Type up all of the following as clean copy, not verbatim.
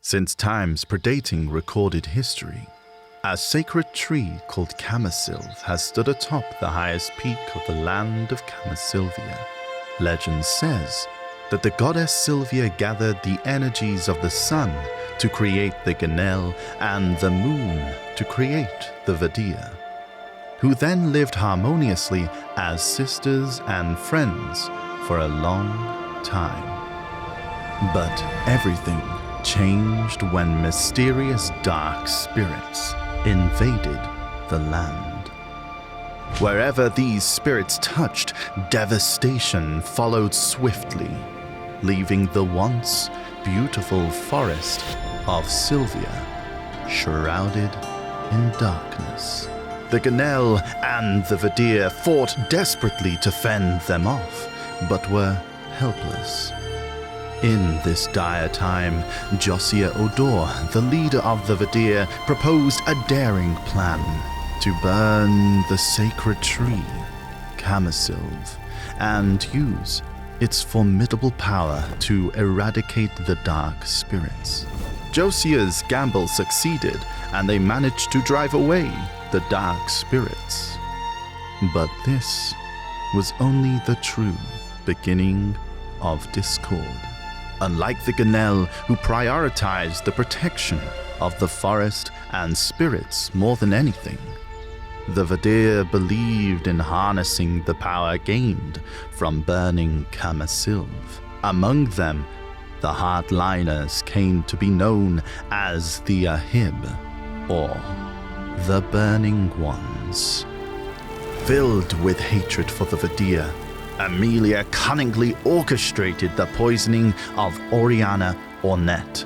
Since times predating recorded history, a sacred tree called Kamasylve has stood atop the highest peak of the land of Kamasylvia. Legend says that the Goddess Sylvia gathered the energies of the sun to create the Ganelle and the moon to create the Vedir, who then lived harmoniously as sisters and friends for a long time. But everything changed when mysterious dark spirits invaded the land. Wherever these spirits touched, devastation followed swiftly, leaving the once beautiful forest of Sylvia shrouded in darkness. The Ganelle and the Vedir fought desperately to fend them off, but were helpless. In this dire time, Josiah Odor, the leader of the Vedir, proposed a daring plan to burn the sacred tree, Kamasylve, and use its formidable power to eradicate the dark spirits. Josiah's gamble succeeded, and they managed to drive away the dark spirits. But this was only the true beginning of discord. Unlike the Ganelle, who prioritized the protection of the forest and spirits more than anything, the Vedir believed in harnessing the power gained from burning Kamasylve. Among them, the hardliners came to be known as the Ahib, or the Burning Ones. Filled with hatred for the Vedir, Amelia cunningly orchestrated the poisoning of Oriana Ornette,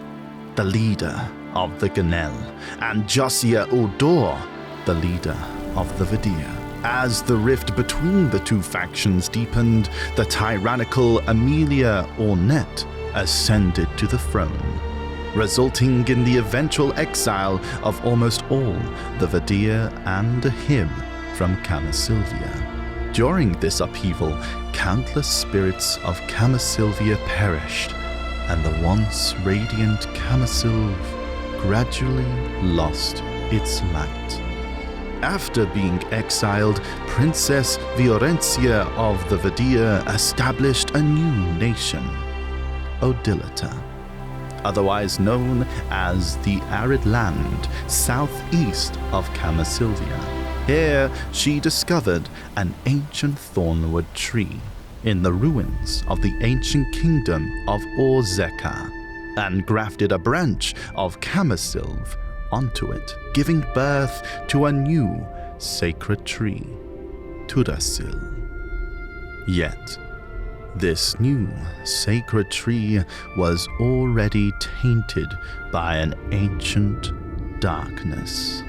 the leader of the Ganelle, and Josiah Odor, the leader of the Vedir. As the rift between the two factions deepened, the tyrannical Amelia Ornette ascended to the throne, resulting in the eventual exile of almost all the Vedir and Ahib from Kamasylvia. During this upheaval, countless spirits of Kamasylvia perished, and the once radiant Kamasylve gradually lost its light. After being exiled, Princess Fiorencia of the Vedir established a new nation, O'dyllita, otherwise known as the arid land southeast of Kamasylvia. Here, she discovered an ancient thornwood tree in the ruins of the ancient kingdom of Orzeka, and grafted a branch of Kamasylve onto it, giving birth to a new sacred tree, Tudasil. Yet, this new sacred tree was already tainted by an ancient darkness.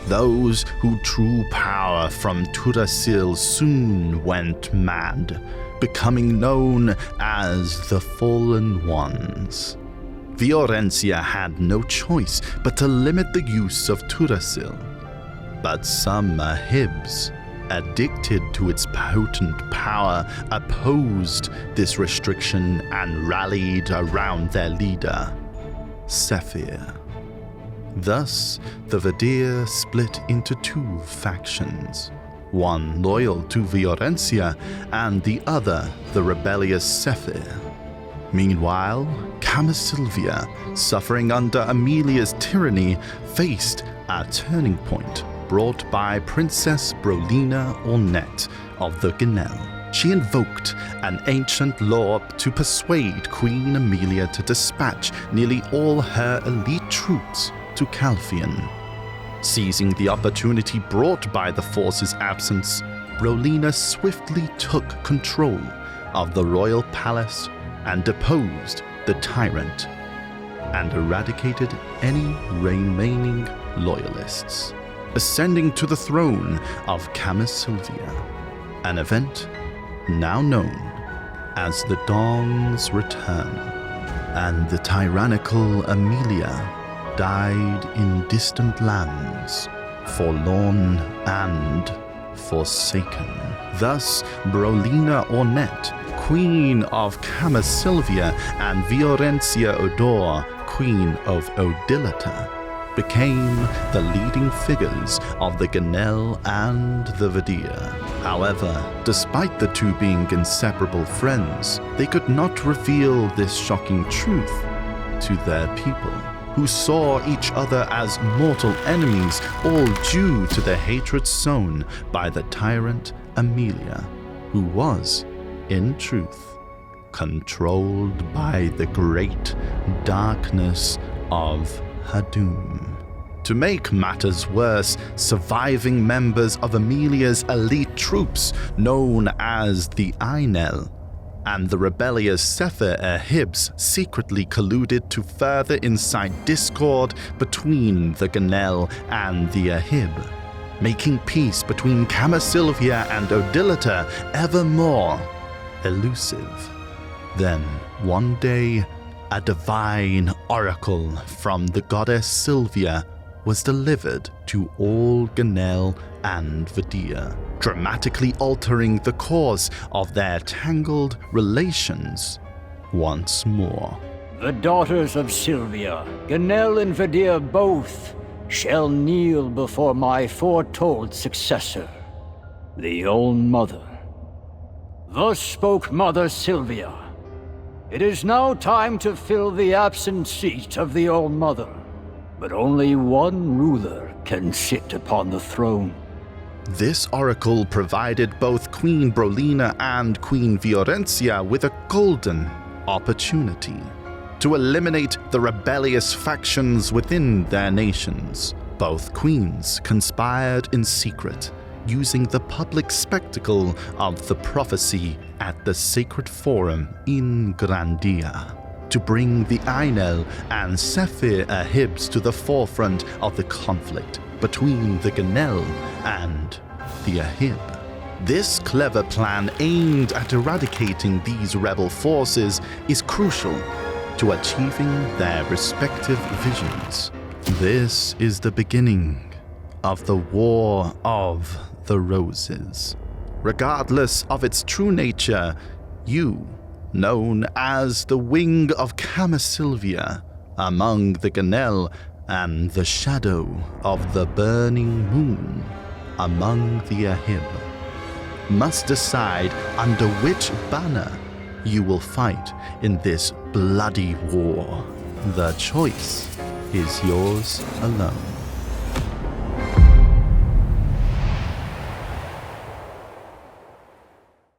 Those who drew power from Tudasil soon went mad, becoming known as the Fallen Ones. Fiorencia had no choice but to limit the use of Tudasil, but some Ahibs, addicted to its potent power, opposed this restriction and rallied around their leader, Sephir. Thus, the Vedir split into two factions, one loyal to Fiorencia and the other the rebellious Sephir. Meanwhile, Kamasylvia, suffering under Amelia's tyranny, faced a turning point brought by Princess Brolina Ornette of the Ganelle. She invoked an ancient law to persuade Queen Amelia to dispatch nearly all her elite troops to Calphion. Seizing the opportunity brought by the force's absence, Brolina swiftly took control of the royal palace and deposed the tyrant, and eradicated any remaining loyalists, ascending to the throne of Kamasylvia, an event now known as the Dawn's Return. And the tyrannical Amelia died in distant lands, forlorn and forsaken. Thus, Brolina Ornette, Queen of Kamasylvia, and Fiorencia Odor, Queen of O'dyllita, became the leading figures of the Ganelle and the Vedir. However, despite the two being inseparable friends, they could not reveal this shocking truth to their people, who saw each other as mortal enemies, all due to the hatred sown by the tyrant Amelia, who was, in truth, controlled by the great darkness of Hadum. To make matters worse, surviving members of Amelia's elite troops, known as the Ainel, and the rebellious Sefer-Ahibs secretly colluded to further incite discord between the Ganelle and the Ahib, making peace between Kamasylvia and O'dyllita ever more elusive. Then, one day, a divine oracle from the Goddess Sylvia was delivered to all Ganelle and Vedir, dramatically altering the course of their tangled relations once more. The daughters of Sylvia, Ganelle and Vedir both, shall kneel before my foretold successor, the Old Mother. Thus spoke Mother Sylvia. It is now time to fill the absent seat of the Old Mother, but only one ruler can sit upon the throne. This oracle provided both Queen Brolina and Queen Fiorencia with a golden opportunity to eliminate the rebellious factions within their nations. Both queens conspired in secret, using the public spectacle of the prophecy at the sacred forum in Grandia to bring the Ainel and Sefer-Ahibs to the forefront of the conflict between the Ganelle and the Ahib. This clever plan aimed at eradicating these rebel forces is crucial to achieving their respective visions. This is the beginning of the War of the Roses. Regardless of its true nature, you, known as the Wing of Kamasylvia, among the Ganelle, and the Shadow of the Burning Moon, among the Ahib, must decide under which banner you will fight in this bloody war. The choice is yours alone.